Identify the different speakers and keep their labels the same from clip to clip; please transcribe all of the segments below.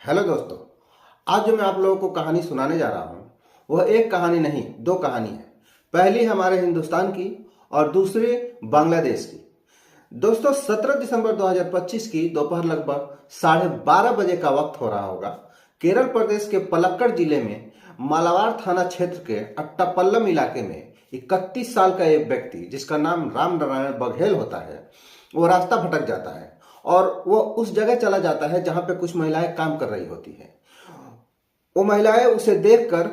Speaker 1: Hello दोस्तों, आज जो मैं आप लोगों को कहानी सुनाने जा रहा हूँ वह एक कहानी नहीं, दो कहानी है। पहली हमारे हिंदुस्तान की और दूसरी बांग्लादेश की। दोस्तों, 17 दिसंबर 2025 की दोपहर लगभग 12:30 बजे का वक्त हो रहा होगा। केरल प्रदेश के पलक्कड़ जिले में मालाबार थाना क्षेत्र के अट्टापल्लम इलाके में 31 साल का एक व्यक्ति जिसका नाम राम नारायण बघेल होता है, वो रास्ता भटक जाता है और वो उस जगह चला जाता है जहां पे कुछ महिलाएं काम कर रही होती हैं। वो महिलाएं उसे देखकर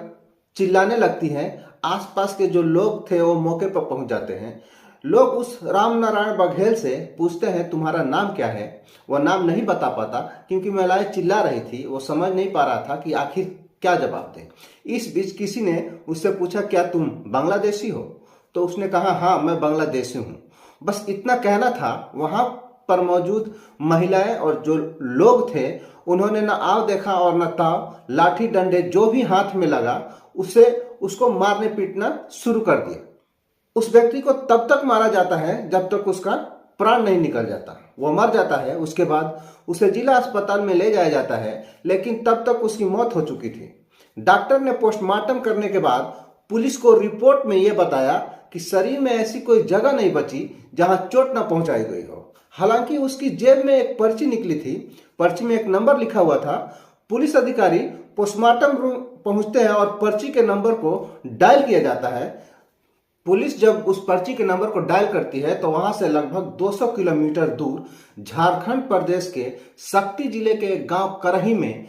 Speaker 1: चिल्लाने लगती हैं। आसपास के जो लोग थे वो मौके पर पहुंच जाते हैं। लोग उस राम नारायण बघेल से पूछते हैं, तुम्हारा नाम क्या है? वह नाम नहीं बता पाता क्योंकि महिलाएं चिल्ला रही थी। वो समझ नहीं पा रहा था कि आखिर क्या जवाब दे। इस बीच किसी ने उससे पूछा, क्या तुम बांग्लादेशी हो? तो उसने कहा, हाँ मैं बांग्लादेशी हूँ। बस इतना कहना था। वहां पर मौजूद महिलाएं और जो लोग थे उन्होंने न आव देखा और न ताव, लाठी डंडे जो भी हाथ में लगा उसको मारने पीटना शुरू कर दिया। उस व्यक्ति को तब तक मारा जाता है जब तक उसका प्राण नहीं निकल जाता। वो मर जाता है। उसके बाद उसे जिला अस्पताल में ले जाया जाता है, लेकिन तब तक उसकी मौत हो चुकी थी। डॉक्टर ने पोस्टमार्टम करने के बाद पुलिस को रिपोर्ट में यह बताया कि शरीर में ऐसी कोई जगह नहीं बची जहां चोट न पहुंचाई गई हो। हालांकि उसकी जेब में एक पर्ची निकली थी। पर्ची में एक नंबर लिखा हुआ था। पुलिस अधिकारी पोस्टमार्टम रूम पहुंचते हैं और पर्ची के नंबर को डायल किया जाता है। पुलिस जब उस पर्ची के नंबर को डायल करती है तो वहां से लगभग 200 किलोमीटर दूर झारखंड प्रदेश के शक्ति जिले के एक गांव करही में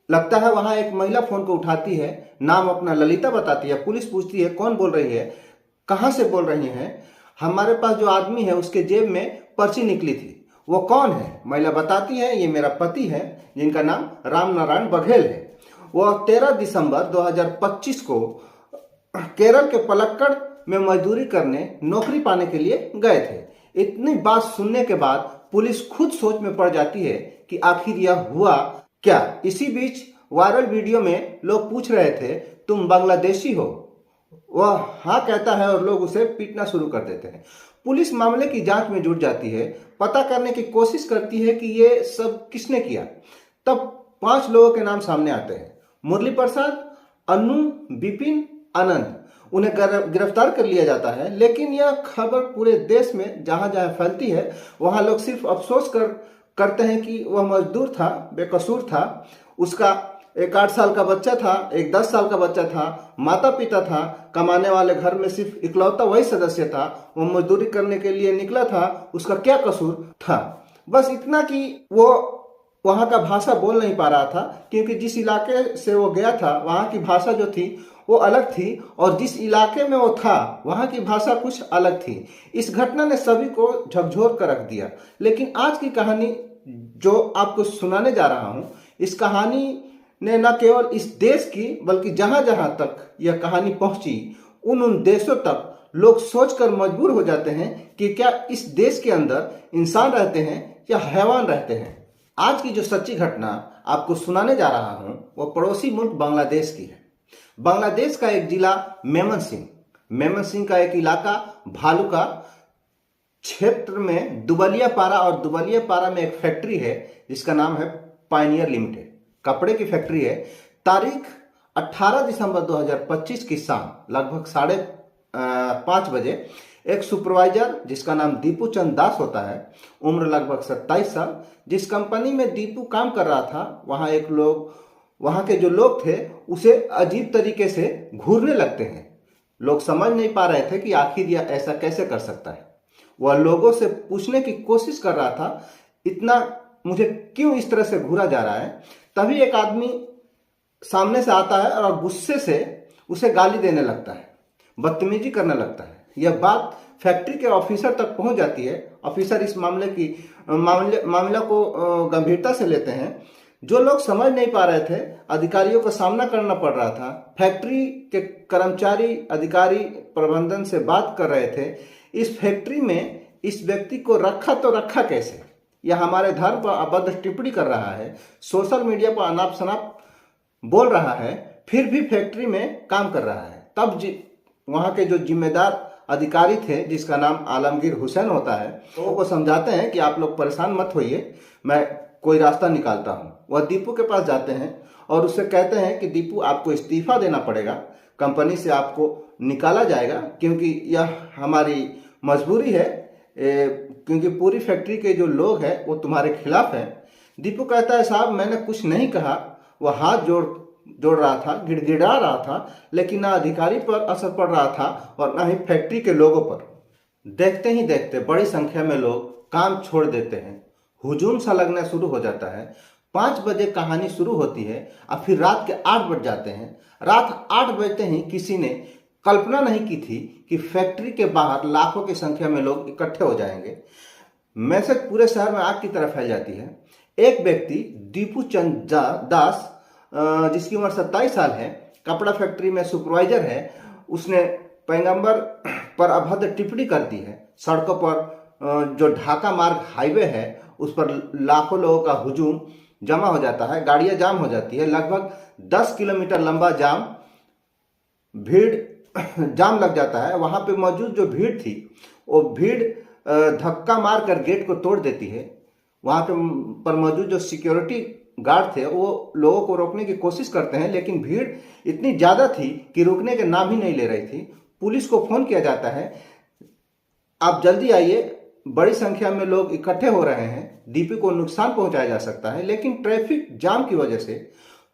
Speaker 1: लगता है, वहां एक महिला फोन को उठाती है। नाम अपना ललिता बताती है। पुलिस पूछती है, कौन बोल रही है, कहां से बोल रही हैं? हमारे पास जो आदमी है उसके जेब में पर्ची निकली थी। वो कौन है? महिला बताती है, ये मेरा पति है जिनका नाम राम नारायण बघेल है। वो 13 दिसंबर 2025 को केरल के पलक्कड़ में मजदूरी करने नौकरी पाने के लिए गए थे। इतनी बात सुनने के बाद पुलिस खुद सोच में पड़ जाती है कि आखिर यह हुआ क्या। इसी बीच वायरल वीडियो में लोग पूछ रहे थे, तुम बांग्लादेशी हो? वह हाँ कहता है और लोग उसे पीटना शुरू कर देते हैं। पुलिस मामले की जांच में जुट जाती है, पता करने की कोशिश करती है कि ये सब किसने किया। तब 5 लोगों के नाम सामने आते हैं, मुरली प्रसाद, अनु, विपिन, आनंद। उन्हें गिरफ्तार कर लिया जाता है, लेकिन यह खबर पूरे देश में जहां जहां फैलती है वहां लोग सिर्फ अफसोस करते हैं कि वह मजदूर था, बेकसूर था। उसका एक 8 साल का बच्चा था, एक 10 साल का बच्चा था, माता पिता था, कमाने वाले घर में सिर्फ इकलौता वही सदस्य था। वो मजदूरी करने के लिए निकला था, उसका क्या कसूर था? बस इतना कि वो वहां का भाषा बोल नहीं पा रहा था, क्योंकि जिस इलाके से वो गया था वहां की भाषा जो थी वो अलग थी और जिस इलाके में वो था वहां की भाषा कुछ अलग थी। इस घटना ने सभी को झकझोर कर रख दिया। लेकिन आज की कहानी जो आपको सुनाने जा रहा हूं, इस कहानी ने न केवल इस देश की बल्कि जहां जहां तक यह कहानी पहुंची उन देशों तक लोग सोचकर मजबूर हो जाते हैं कि क्या इस देश के अंदर इंसान रहते हैं या हैवान रहते हैं। आज की जो सच्ची घटना आपको सुनाने जा रहा हूं वो पड़ोसी मुल्क बांग्लादेश की है। बांग्लादेश का एक जिला मेमनसिंह का एक इलाका भालुका क्षेत्र में दुबलियापारा, और दुबलियापारा में एक फैक्ट्री है जिसका नाम है पायनियर लिमिटेड, कपड़े की फैक्ट्री है। तारीख 18 दिसंबर 2025 की शाम लगभग 5:30 बजे एक सुपरवाइजर जिसका नाम दीपू चंद दास होता है, उम्र लगभग 27 साल, जिस कंपनी में दीपू काम कर रहा था वहां के जो लोग थे उसे अजीब तरीके से घूरने लगते हैं। लोग समझ नहीं पा रहे थे कि आखिर यह ऐसा कैसे कर सकता है। वह लोगों से पूछने की कोशिश कर रहा था, इतना मुझे क्यों इस तरह से घूरा जा रहा है। तभी एक आदमी सामने से आता है और गुस्से से उसे गाली देने लगता है, बदतमीजी करने लगता है। यह बात फैक्ट्री के ऑफिसर तक पहुंच जाती है। ऑफिसर इस मामला को गंभीरता से लेते हैं। जो लोग समझ नहीं पा रहे थे, अधिकारियों को सामना करना पड़ रहा था। फैक्ट्री के कर्मचारी अधिकारी प्रबंधन से बात कर रहे थे, इस फैक्ट्री में इस व्यक्ति को रखा तो रखा कैसे? यह हमारे धर्म पर अभद्र टिप्पणी कर रहा है, सोशल मीडिया पर अनाप शनाप बोल रहा है, फिर भी फैक्ट्री में काम कर रहा है। तब वहां के जो जिम्मेदार अधिकारी थे जिसका नाम आलमगीर हुसैन होता है, वो समझाते हैं कि आप लोग परेशान मत होइए, मैं कोई रास्ता निकालता हूँ। वह दीपू के पास जाते हैं और उससे कहते हैं कि दीपू आपको इस्तीफा देना पड़ेगा, कंपनी से आपको निकाला जाएगा क्योंकि यह हमारी मजबूरी है, क्योंकि पूरी फैक्ट्री के जो लोग हैं वो तुम्हारे खिलाफ हैं। दीपू कहता है साहब मैंने कुछ नहीं कहा। वह हाथ जोड़ जोड़ रहा था, गिड़गिड़ा रहा था, लेकिन ना अधिकारी पर असर पड़ रहा था और ना ही फैक्ट्री के लोगों पर। देखते ही देखते बड़ी संख्या में लोग काम छोड़ देते हैं, हुजूम सा लगना शुरू हो जाता है। 5 बजे कहानी शुरू होती है और फिर रात के 8 बज जाते हैं। रात 8 बजते ही किसी ने कल्पना नहीं की थी कि फैक्ट्री के बाहर लाखों की संख्या में लोग इकट्ठे हो जाएंगे। मैसेज पूरे शहर में आग की तरह फैल जाती है। एक व्यक्ति दीपू चंद दास, जिसकी उम्र 27 साल है, कपड़ा फैक्ट्री में सुपरवाइजर है, उसने पैगंबर पर अभद्र टिप्पणी कर दी है। सड़कों पर जो ढाका मार्ग हाईवे है उस पर लाखों लोगों का हुजूम जमा हो जाता है, गाड़ियां जाम हो जाती है। लगभग 10 किलोमीटर लंबा जाम लग जाता है। वहां पे मौजूद जो भीड़ थी वो भीड़ धक्का मार कर गेट को तोड़ देती है। वहां पर मौजूद जो सिक्योरिटी गार्ड थे वो लोगों को रोकने की कोशिश करते हैं, लेकिन भीड़ इतनी ज्यादा थी कि रुकने के नाम ही नहीं ले रही थी। पुलिस को फोन किया जाता है, आप जल्दी आइए, बड़ी संख्या में लोग इकट्ठे हो रहे हैं, दीपू को नुकसान पहुंचाया जा सकता है। लेकिन ट्रैफिक जाम की वजह से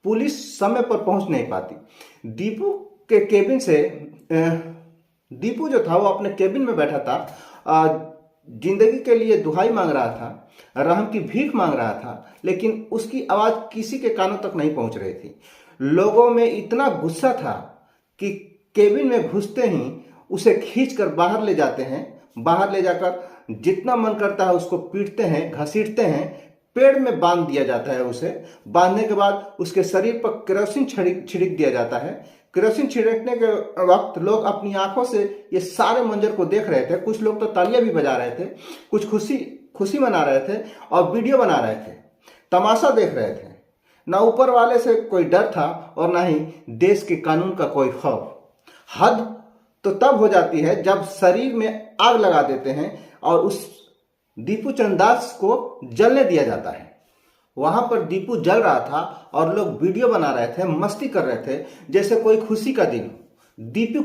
Speaker 1: पुलिस समय पर पहुंच नहीं पाती। दीपू के केबिन से दीपू जो था वो अपने केबिन में बैठा था, जिंदगी के लिए दुहाई मांग रहा था, रहम की भीख मांग रहा था, लेकिन उसकी आवाज किसी के कानों तक नहीं पहुंच रही थी। लोगों में इतना गुस्सा था कि केबिन में घुसते ही उसे खींचकर बाहर ले जाते हैं। बाहर ले जाकर जितना मन करता है उसको पीटते हैं, घसीटते हैं, पेड़ में बांध दिया जाता है। उसे बांधने के बाद उसके शरीर पर केरोसिन छिड़क दिया जाता है। केरोसिन छिड़कने के वक्त लोग अपनी आंखों से ये सारे मंजर को देख रहे थे। कुछ लोग तो तालियां भी बजा रहे थे, कुछ खुशी मना रहे थे और वीडियो बना रहे थे, तमाशा देख रहे थे। ना ऊपर वाले से कोई डर था और ना ही देश के कानून का कोई खौफ। हद तो तब हो जाती है जब शरीर में आग लगा देते हैं और उस दीपू चंद दास को जलने दिया जाता है। वहां पर दीपू जल रहा था और लोग वीडियो बना रहे थे, मस्ती कर रहे थे जैसे कोई खुशी का दिन। दीपू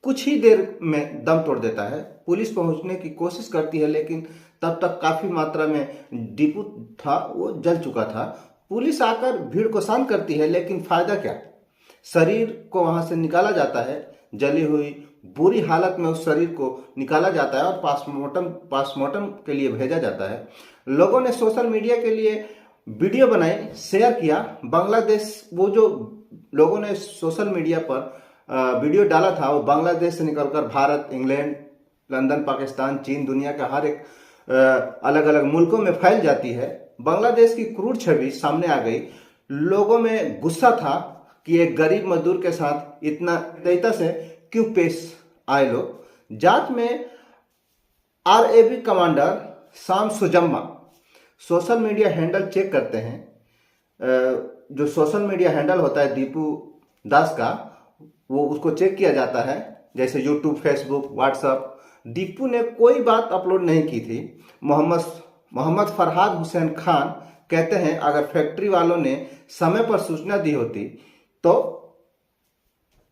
Speaker 1: कुछ ही देर में दम तोड़ देता है। पुलिस पहुंचने की कोशिश करती है, लेकिन तब तक काफी मात्रा में दीपू था वो जल चुका था। पुलिस आकर भीड़ को शांत करती है, लेकिन फायदा क्या? शरीर को वहां से निकाला जाता है। जली हुई बुरी हालत में उस शरीर को निकाला जाता है और पास्टमार्टम के लिए भेजा जाता है। लोगों ने सोशल मीडिया के लिए वीडियो बनाई, शेयर किया। बांग्लादेश, वो जो लोगों ने सोशल मीडिया पर वीडियो डाला था वो बांग्लादेश से निकलकर भारत, इंग्लैंड, लंदन, पाकिस्तान, चीन, दुनिया के हर एक अलग अलग मुल्कों में फैल जाती है। बांग्लादेश की क्रूर छवि सामने आ गई। लोगों में गुस्सा था कि एक गरीब मजदूर के साथ इतना दयनीयता से क्यों पेश आए लोग। जांच में आरएबी कमांडर शाम सुजम्मा सोशल मीडिया हैंडल चेक करते हैं। जो सोशल मीडिया हैंडल होता है दीपू दास का, वो उसको चेक किया जाता है, जैसे यूट्यूब, फेसबुक, व्हाट्सएप। दीपू ने कोई बात अपलोड नहीं की थी। मोहम्मद फरहाद हुसैन खान कहते हैं अगर फैक्ट्री वालों ने समय पर सूचना दी होती तो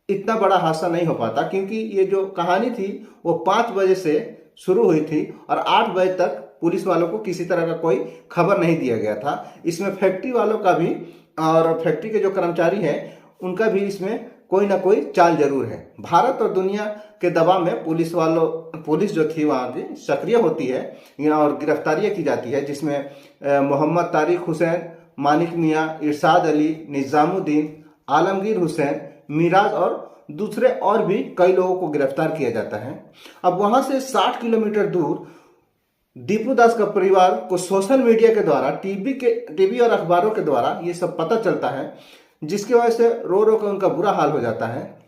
Speaker 1: इतना बड़ा हादसा नहीं हो पाता, क्योंकि ये जो कहानी थी वो 5 बजे से शुरू हुई थी और 8 बजे तक पुलिस वालों को किसी तरह का कोई खबर नहीं दिया गया था। इसमें फैक्ट्री वालों का भी और फैक्ट्री के जो कर्मचारी हैं उनका भी इसमें कोई ना कोई चाल जरूर है। भारत और दुनिया के दबाव में पुलिस जो थी वहां की सक्रिय होती है और गिरफ्तारियां की जाती है, जिसमें मोहम्मद तारिक हुसैन, मानिक मियां, इरशाद अली, निजामुद्दीन, आलमगीर हुसैन, मिराज और दूसरे और भी कई लोगों को गिरफ्तार किया जाता है। अब वहां से 60 किलोमीटर दूर दीपू दास का परिवार को सोशल मीडिया के द्वारा, टीवी और अखबारों के द्वारा ये सब पता चलता है, जिसकी वजह से रो रो कर उनका बुरा हाल हो जाता है।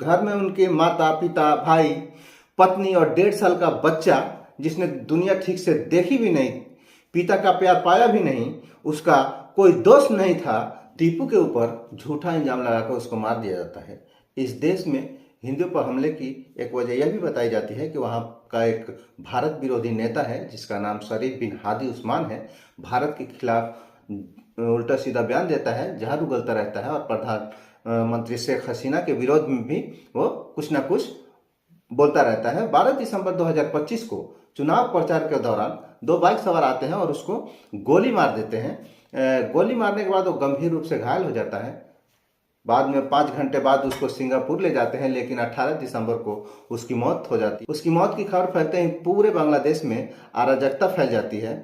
Speaker 1: घर में उनके माता, पिता, भाई, पत्नी और 1.5 साल का बच्चा, जिसने दुनिया ठीक से देखी भी नहीं, पिता का प्यार पाया भी नहीं, उसका कोई दोष नहीं था, दीपू के ऊपर झूठा इल्जाम लगाकर उसको मार दिया जाता है। इस देश में हिंदुओं पर हमले की एक वजह यह भी बताई जाती है कि वहाँ का एक भारत विरोधी नेता है जिसका नाम शरीफ बिन हादी उस्मान है। भारत के खिलाफ उल्टा सीधा बयान देता है, जहां उगलता रहता है, और प्रधानमंत्री शेख हसीना के विरोध में भी वो कुछ ना कुछ बोलता रहता है। 12 दिसंबर 2025 को चुनाव प्रचार के दौरान 2 बाइक सवार आते हैं और उसको गोली मार देते हैं। गोली मारने के बाद वो गंभीर रूप से घायल हो जाता है। बाद में 5 घंटे बाद उसको सिंगापुर ले जाते हैं, लेकिन 18 दिसंबर को उसकी मौत हो जाती है। उसकी मौत की खबर फैलते ही पूरे बांग्लादेश में अराजकता फैल जाती है।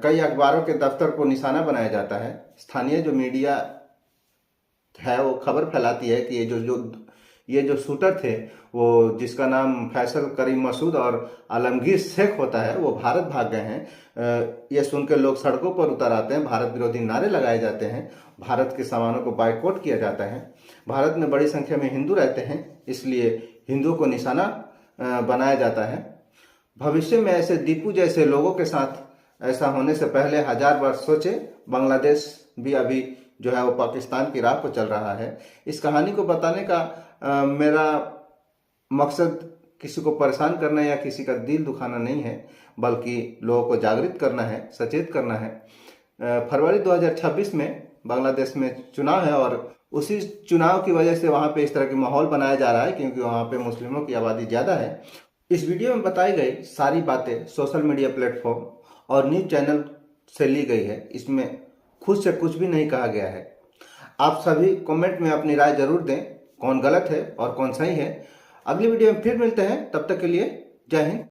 Speaker 1: कई अखबारों के दफ्तर को निशाना बनाया जाता है। स्थानीय जो मीडिया है वो खबर फैलाती है कि ये जो शूटर थे, वो जिसका नाम फैसल करीम मसूद और आलमगीर शेख होता है, वो भारत भाग गए हैं। ये सुनकर लोग सड़कों पर उतर आते हैं, भारत विरोधी नारे लगाए जाते हैं, भारत के सामानों को बाइकआउट किया जाता है। भारत में बड़ी संख्या में हिंदू रहते हैं, इसलिए हिंदुओं को निशाना बनाया जाता है। भविष्य में ऐसे दीपू जैसे लोगों के साथ ऐसा होने से पहले 1000 बार सोचे। बांग्लादेश भी अभी जो है वो पाकिस्तान की राह पर चल रहा है। इस कहानी को बताने का मेरा मकसद किसी को परेशान करना या किसी का दिल दुखाना नहीं है, बल्कि लोगों को जागृत करना है, सचेत करना है। फरवरी 2026 में बांग्लादेश में चुनाव है और उसी चुनाव की वजह से वहाँ पे इस तरह की माहौल बनाया जा रहा है, क्योंकि वहाँ पे मुस्लिमों की आबादी ज़्यादा है। इस वीडियो में बताई गई सारी बातें सोशल मीडिया प्लेटफॉर्म और न्यूज चैनल से ली गई है। इसमें खुद से कुछ भी नहीं कहा गया है। आप सभी कमेंट में अपनी राय जरूर दें, कौन गलत है और कौन सही है। अगली वीडियो में फिर मिलते हैं, तब तक के लिए जय हिंद।